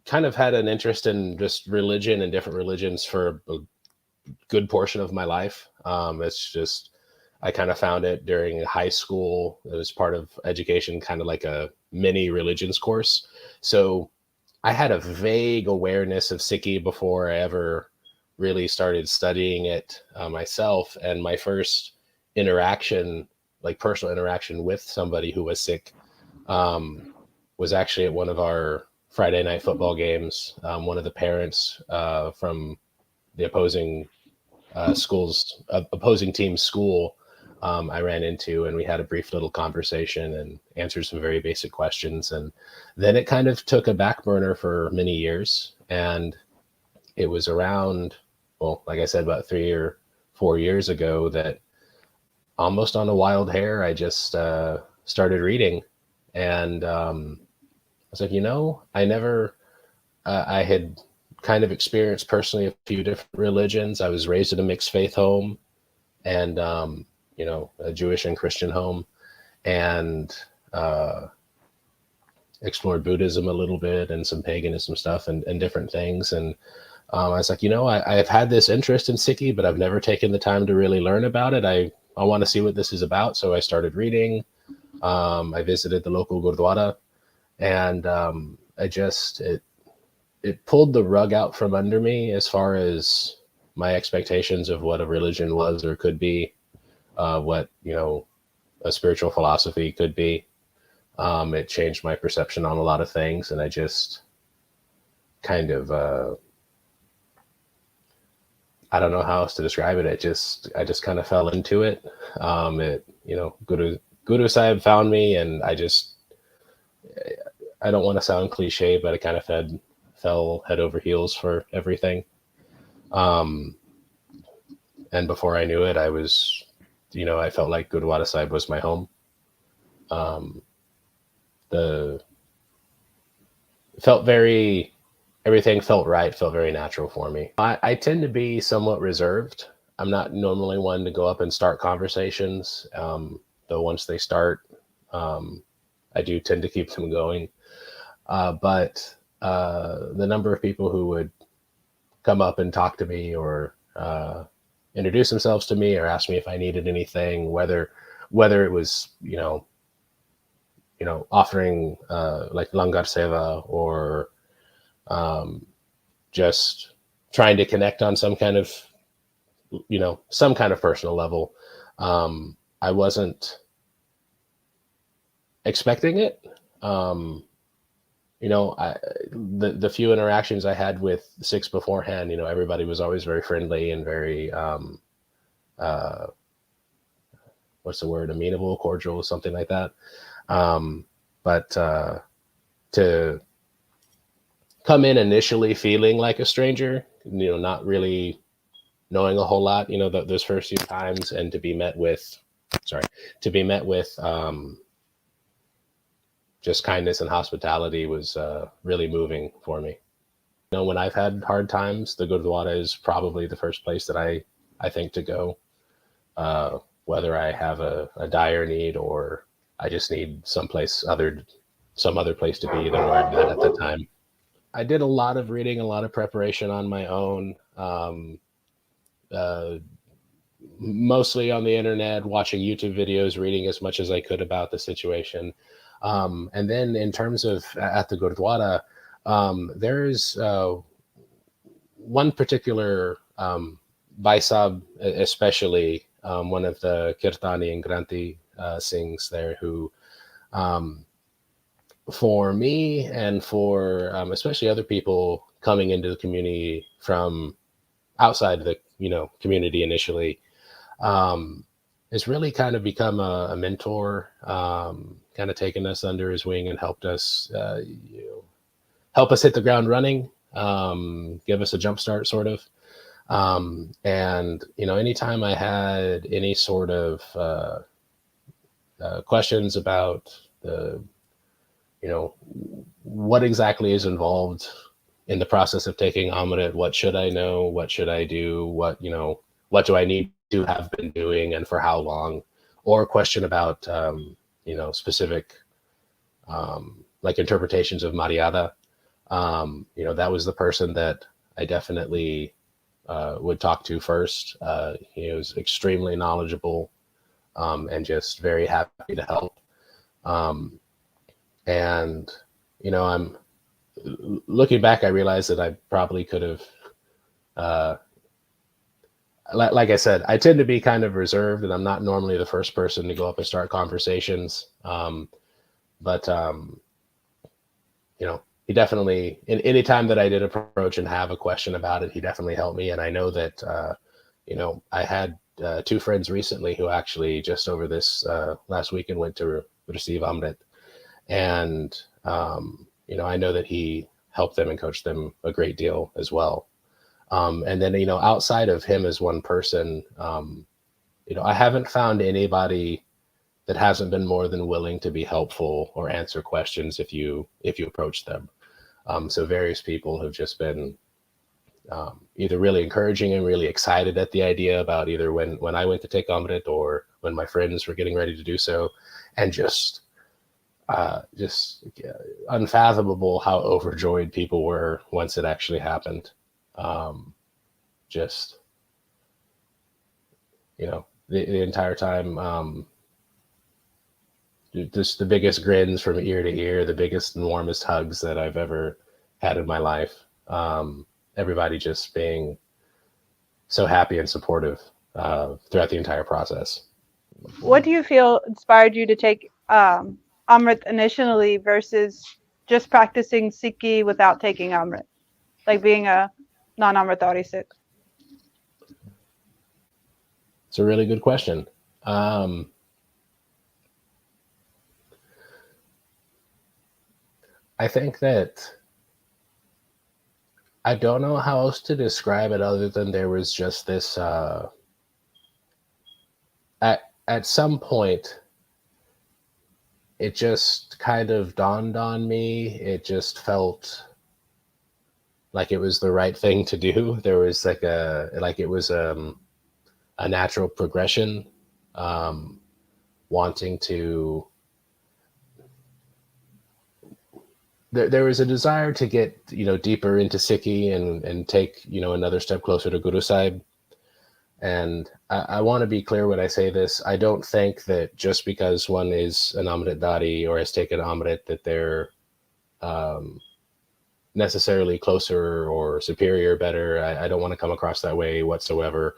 kind of had an interest in just religion and different religions for a good portion of my life. It's just, I kind of found it during high school. It was part of education, kind of like a mini religions course. So I had a vague awareness of Sikhi before I ever really started studying it myself. And my first interaction, like personal interaction with somebody who was Sikh, was actually at one of our Friday night football games. One of the parents from the opposing team's school, I ran into, and we had a brief little conversation and answered some very basic questions. And then it kind of took a back burner for many years. And it was around, well, like I said, about 3 or 4 years ago that almost on a wild hair, I just started reading. And I was like, I had kind of experienced personally a few different religions. I was raised in a mixed faith home, and a Jewish and Christian home, and explored Buddhism a little bit and some paganism stuff and different things. And I was like, I've had this interest in Sikhi, but I've never taken the time to really learn about it. I want to see what this is about. So I started reading. I visited the local Gurdwara, and it pulled the rug out from under me as far as my expectations of what a religion was or could be, what, a spiritual philosophy could be. It changed my perception on a lot of things. And I just kind of, I don't know how else to describe it. I just kind of fell into it. Guru Sahib found me, and I don't want to sound cliche, but I kind of fell head over heels for everything. And before I knew it, I was, I felt like Gurdwara Sahib was my home. Everything felt right, felt very natural for me. I tend to be somewhat reserved. I'm not normally one to go up and start conversations. Though once they start, I do tend to keep them going. But the number of people who would come up and talk to me or introduce themselves to me or ask me if I needed anything, whether it was, offering like langar seva or just trying to connect on some kind of personal level. I wasn't expecting it. The few interactions I had with Sikhs beforehand, everybody was always very friendly and very, what's the word? Amenable, cordial, something like that. But to come in initially feeling like a stranger, not really knowing a whole lot, those first few times, and to be met with just kindness and hospitality was really moving for me. When I've had hard times, the Gurdwara is probably the first place that I think to go, whether I have a dire need or I just need some other place to be than where I'm at the time. I did a lot of reading, a lot of preparation on my own, mostly on the internet, watching YouTube videos, reading as much as I could about the situation. And then in terms of at the Gurdwara, there's one particular Bhai Sahib, especially one of the Kirtani and Granthi Singhs there, who for me and for especially other people coming into the community from outside the community initially, has really kind of become a mentor, kind of taken us under his wing and helped us hit the ground running, give us a jump start sort of. And anytime I had any sort of questions about what exactly is involved in the process of taking Amrit, what should I know, what should I do, what do I need to have been doing and for how long, or a question about specific like interpretations of Maryada, That was the person that I definitely would talk to first. He was extremely knowledgeable, and just very happy to help. Um, and I'm looking back, I realized that I probably could have, uh, like I said, I tend to be kind of reserved, and I'm not normally the first person to go up and start conversations. But he definitely, in any time that I did approach and have a question about it, he definitely helped me. And I know that, I had two friends recently who actually just over this last weekend went to receive Amrit. And, I know that he helped them and coached them a great deal as well. And then, outside of him as one person, I haven't found anybody that hasn't been more than willing to be helpful or answer questions if you approach them. So various people have just been either really encouraging and really excited at the idea about either when I went to take Amrit or when my friends were getting ready to do so, and just unfathomable how overjoyed people were once it actually happened. Just, the entire time, just the biggest grins from ear to ear, the biggest and warmest hugs that I've ever had in my life. Everybody just being so happy and supportive throughout the entire process. What do you feel inspired you to take Amrit initially versus just practicing Sikhi without taking Amrit, like being a non-Amritdhari Sikh? It's a really good question. I think that I don't know how else to describe it other than there was just this, at some point, it just kind of dawned on me. It just felt like it was the right thing to do. There was it was a natural progression, wanting to, there was a desire to get, deeper into Sikhi and take, another step closer to Guru Sahib. And I want to be clear when I say this. I don't think that just because one is an Amritdhari or has taken Amrit that they're necessarily closer or superior, better. I don't want to come across that way whatsoever,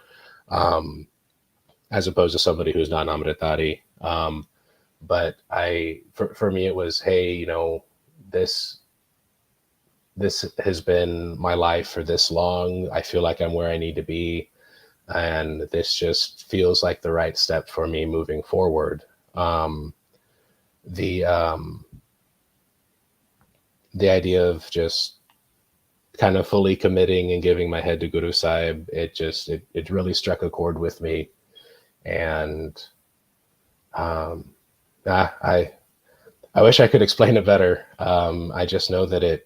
as opposed to somebody who's not an Amritdhari. But for me, it was, hey, this has been my life for this long. I feel like I'm where I need to be. And this just feels like the right step for me moving forward. The idea of just kind of fully committing and giving my head to Guru Sahib, it really struck a chord with me. And I wish I could explain it better. I just know that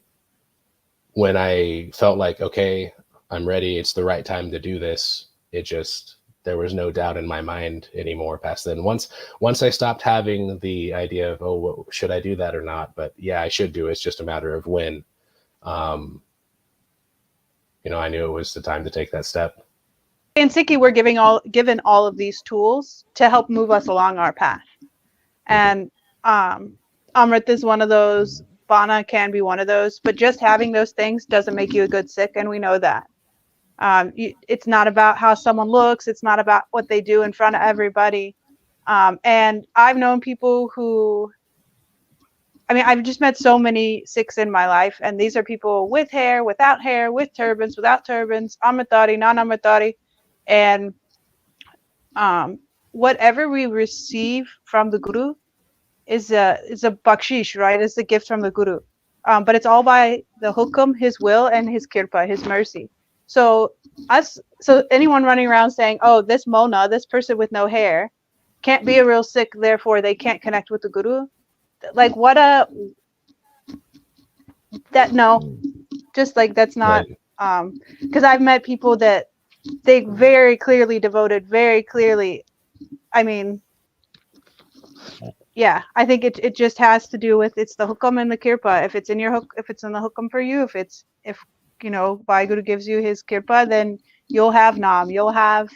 when I felt like, okay, I'm ready, it's the right time to do this, there was no doubt in my mind anymore past then. Once I stopped having the idea of, oh, should I do that or not? But yeah, I should do it. It's just a matter of when. I knew it was the time to take that step. In Sikhi, we're given all of these tools to help move us along our path. And Amrit is one of those, Bana can be one of those, but just having those things doesn't make you a good Sikh, and we know that. It's not about how someone looks. It's not about what they do in front of everybody. And I've known people who, I've just met so many Sikhs in my life, and these are people with hair, without hair, with turbans, without turbans, Amritdhari, non-Amritdhari, and whatever we receive from the Guru is a bakshish, right? It's a gift from the Guru, but it's all by the hukum, his will, and his kirpa, his mercy. So anyone running around saying, oh, this Mona, this person with no hair, can't be a real Sikh, therefore they can't connect with the Guru. Like, just like, that's not, because I've met people that they very clearly devoted, very clearly, yeah, I think it just has to do with it's the hukum and the kirpa. If it's in if it's in the hukum for you, if Vaheguru gives you his kirpa, then you'll have nam, you'll have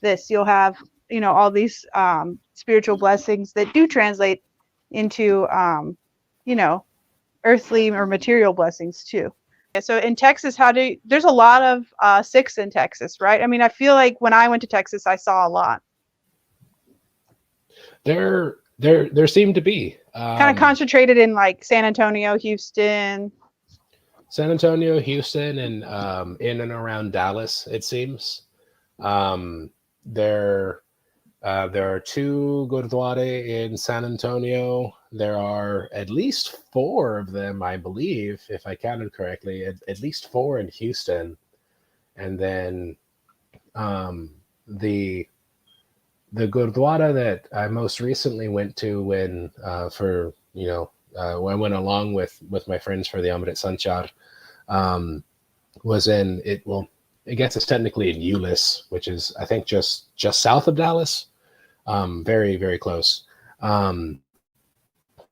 this, you'll have all these spiritual blessings that do translate into earthly or material blessings too. So in Texas, there's a lot of Sikhs in Texas, right? I mean, I feel like when I went to Texas, I saw a lot. There seemed to be Kind of concentrated in like San Antonio, Houston. San Antonio, Houston, and in and around Dallas, it seems. There are 2 Gurdwara in San Antonio. There are at least 4 of them, I believe, if I counted correctly, at least 4 in Houston. And then the Gurdwara that I most recently went to when I went along with my friends for the Amrit Sanchar, was in it. Well, I guess it's technically in Euless, which is I think just south of Dallas, very very close.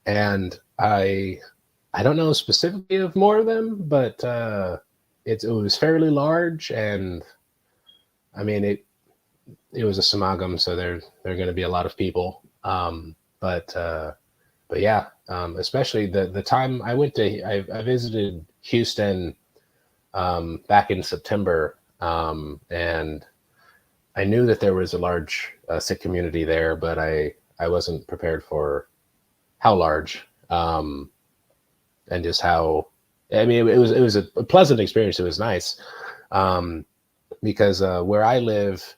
And I don't know specifically of more of them, but it was fairly large, and I mean it was a samagam, so there are going to be a lot of people. But yeah, especially the time I went to, I visited Houston back in September, and I knew that there was a large Sikh community there, but I wasn't prepared for how large, and just how. I mean, it was a pleasant experience. It was nice, because where I live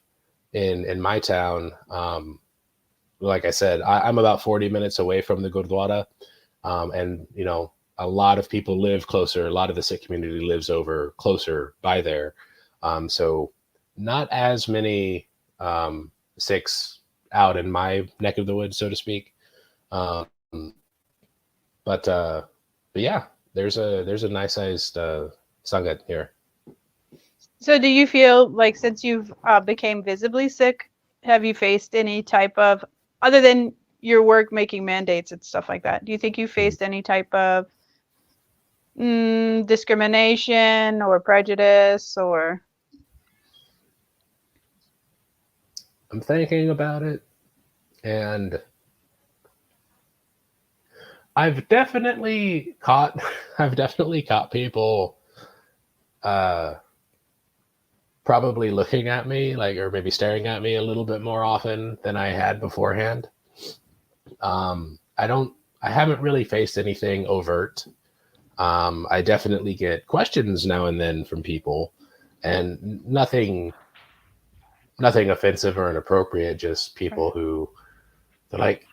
in my town, like I said, I'm about 40 minutes away from the Gurdwara, and a lot of people live closer. A lot of the Sikh community lives over closer by there, so not as many Sikhs out in my neck of the woods, so to speak. But yeah, there's a nice sized sangat here. So do you feel like since you've became visibly Sikh, have you faced any type of, other than your work making mandates and stuff like that, do you think you faced any type of discrimination or prejudice or? I'm thinking about it, and I've definitely caught people probably looking at me or maybe staring at me a little bit more often than I had beforehand. I haven't really faced anything overt. I definitely get questions now and then from people, and nothing offensive or inappropriate, just people who they're like,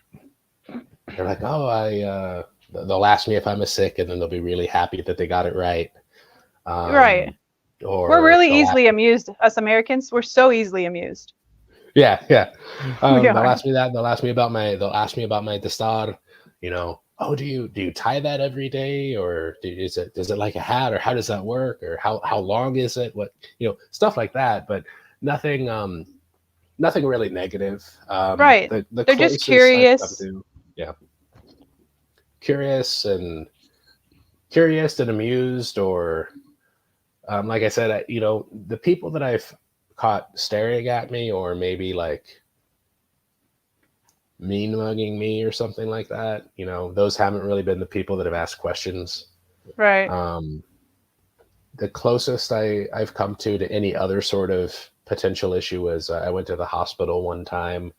oh, they'll ask me if I'm a Sikh, and then they'll be really happy that they got it right. Right. Or we're really easily amused. Us Americans, we're so easily amused. Yeah. They'll are. ask me that. They'll ask me about my dastar. Oh, do you tie that every day, or is it like a hat, or how does that work, or how long is it? What stuff like that, but nothing really negative. Right. They're just curious. Curious and amused, or like I said, the people that I've caught staring at me, or maybe like mean mugging me or something like that, those haven't really been the people that have asked questions. Right. The closest I've come to any other sort of potential issue was I went to the hospital one time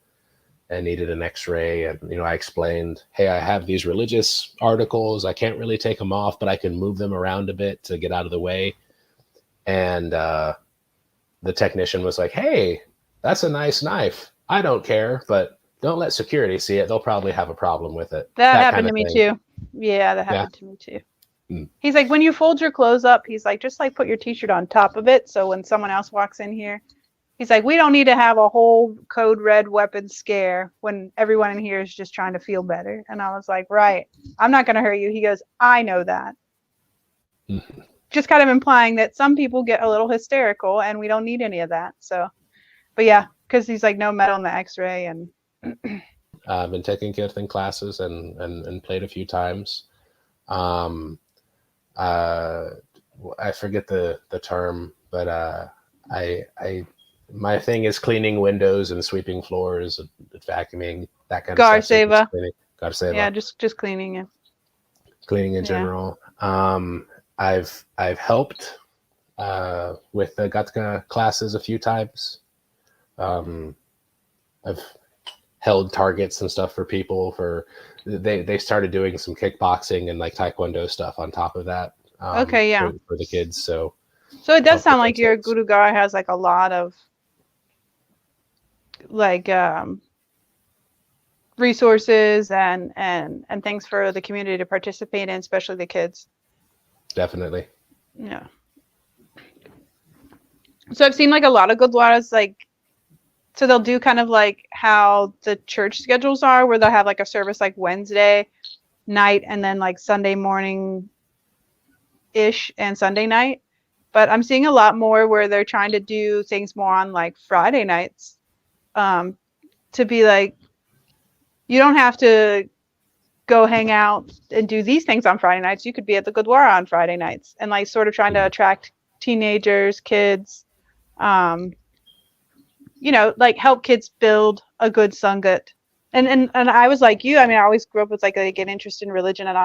and needed an x-ray, and I explained, hey, I have these religious articles, I can't really take them off, but I can move them around a bit to get out of the way. And the technician was like, hey, that's a nice knife, I don't care, but don't let security see it, they'll probably have a problem with it. That happened to me too. Yeah, that happened to me too. He's like, when you fold your clothes up, he's like, just like put your t-shirt on top of it, so when someone else walks in here, he's like, we don't need to have a whole code red weapon scare when everyone in here is just trying to feel better. And I was like, right, I'm not going to hurt you. He goes, I know that. Just kind of implying that some people get a little hysterical and we don't need any of that. So, but yeah, because he's like, no metal in the x-ray. And been taking kirtan classes and played a few times. Um, I forget the term, but I my thing is cleaning windows and sweeping floors, vacuuming, that kind of Gar stuff. So just Seva. cleaning, gotta say Yeah, about just cleaning it. cleaning in Yeah. general. I've helped with the Gatka classes a few times. I've held targets and stuff for people for they started doing some kickboxing and like taekwondo stuff on top of that Okay, yeah. for the kids. So So it does help with sound like those your things. Guru Gar has like a lot of like resources and things for the community to participate in, especially the kids. Definitely. Yeah. So I've seen like a lot of Gurdwaras like so they'll do kind of like how the church schedules are, where they'll have like a service like Wednesday night and then like Sunday morning ish and Sunday night. But I'm seeing a lot more where they're trying to do things more on like Friday nights, um, to be like, you don't have to go hang out and do these things on Friday nights. You could be at the Gurdwara on Friday nights and like sort of trying to attract teenagers, kids, um, like help kids build a good sangat. And I was like you. I mean, I always grew up with like an interest in religion, and I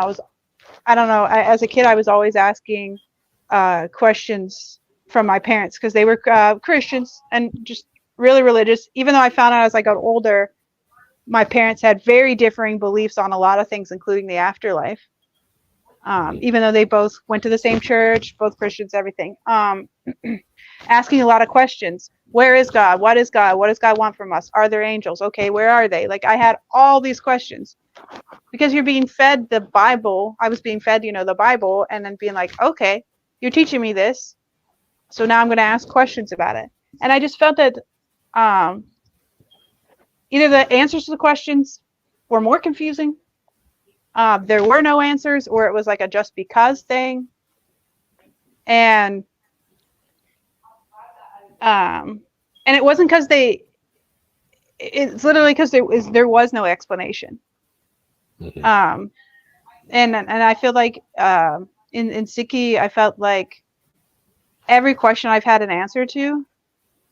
don't know. As a kid, I was always asking questions from my parents because they were Christians and just really religious. Even though I found out as I got older, my parents had very differing beliefs on a lot of things, including the afterlife. Even though they both went to the same church, both Christians, everything. Asking a lot of questions. Where is God? What is God? What does God want from us? Are there angels? Okay, where are they? Like I had all these questions because you're being fed the Bible. I was being fed, the Bible, and then being like, okay, you're teaching me this, so now I'm going to ask questions about it. And I just felt that either the answers to the questions were more confusing, there were no answers, or it was like a just because thing. And it wasn't because it's literally because there was no explanation. Mm-hmm. And I feel like in Sikhi, I felt like every question I've had an answer to,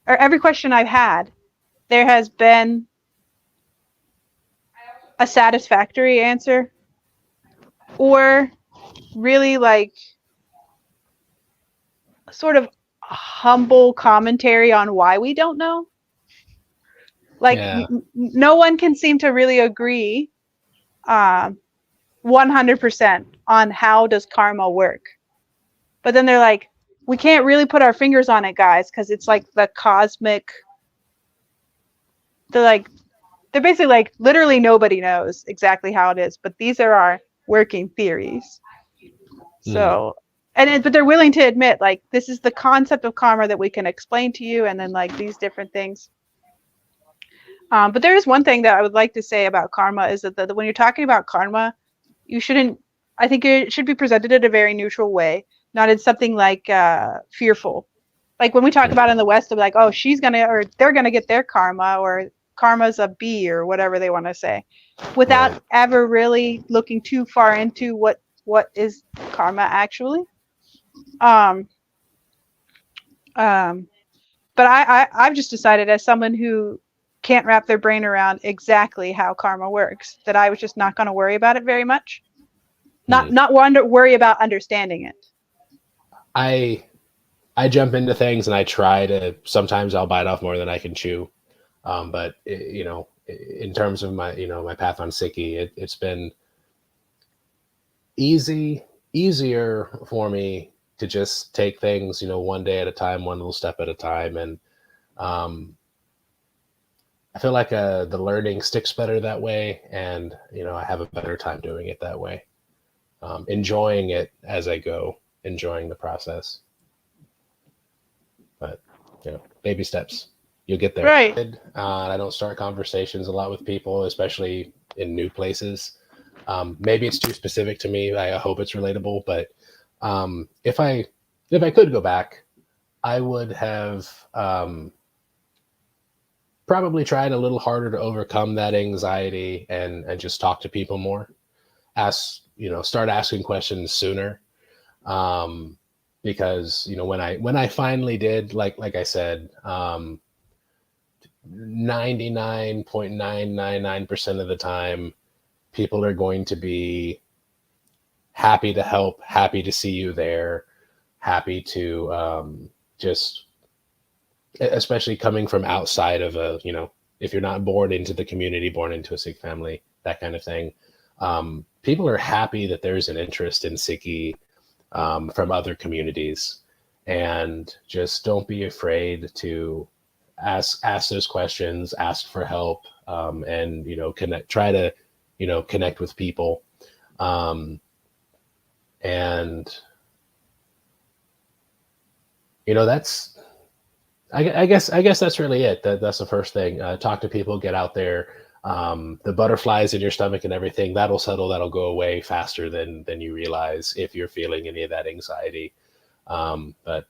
or every question I've had, there has been a satisfactory answer, or really like sort of humble commentary on why we don't know. Like Yeah. no one can seem to really agree 100% on how does karma work. But then they're like, we can't really put our fingers on it, guys, because it's like the cosmic. They're basically like, literally nobody knows exactly how it is, but these are our working theories. So, but they're willing to admit like this is the concept of karma that we can explain to you, and then like these different things. But there is one thing that I would like to say about karma is that when you're talking about karma, you shouldn't. I think it should be presented in a very neutral way, not in something like fearful. Like when we talk about in the West, of like, oh, she's gonna, or they're gonna get their karma, or karma's a B, or whatever they want to say, without ever really looking too far into what is karma actually. But I've just decided, as someone who can't wrap their brain around exactly how karma works, that I was just not going to worry about it very much. Not worry about understanding it. I jump into things and I try to. Sometimes I'll bite off more than I can chew. But in terms of my path on Sikhi, it's been easier for me to just take things, one day at a time, one little step at a time. And I feel like the learning sticks better that way. And, I have a better time doing it that way. Enjoying it as I go, enjoying the process. But, baby steps. You'll get there. Right. I don't start conversations a lot with people, especially in new places. Maybe it's too specific to me. I hope it's relatable, but if I could go back, I would have probably tried a little harder to overcome that anxiety and just talk to people more. Start asking questions sooner. Because, when I finally did, like I said, 99.999% of the time, people are going to be happy to help, happy to see you there, happy to, just, especially coming from outside of if you're not born into the community, born into a Sikh family, that kind of thing. People are happy that there's an interest in Sikhi, from other communities, and just don't be afraid to ask those questions, ask for help, and try to connect with people, and that's I guess that's really it. That's the first thing. Talk to people, get out there. The butterflies in your stomach and everything, that'll settle, that'll go away faster than you realize if you're feeling any of that anxiety. But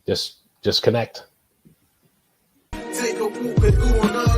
just connect. Take a walk and go on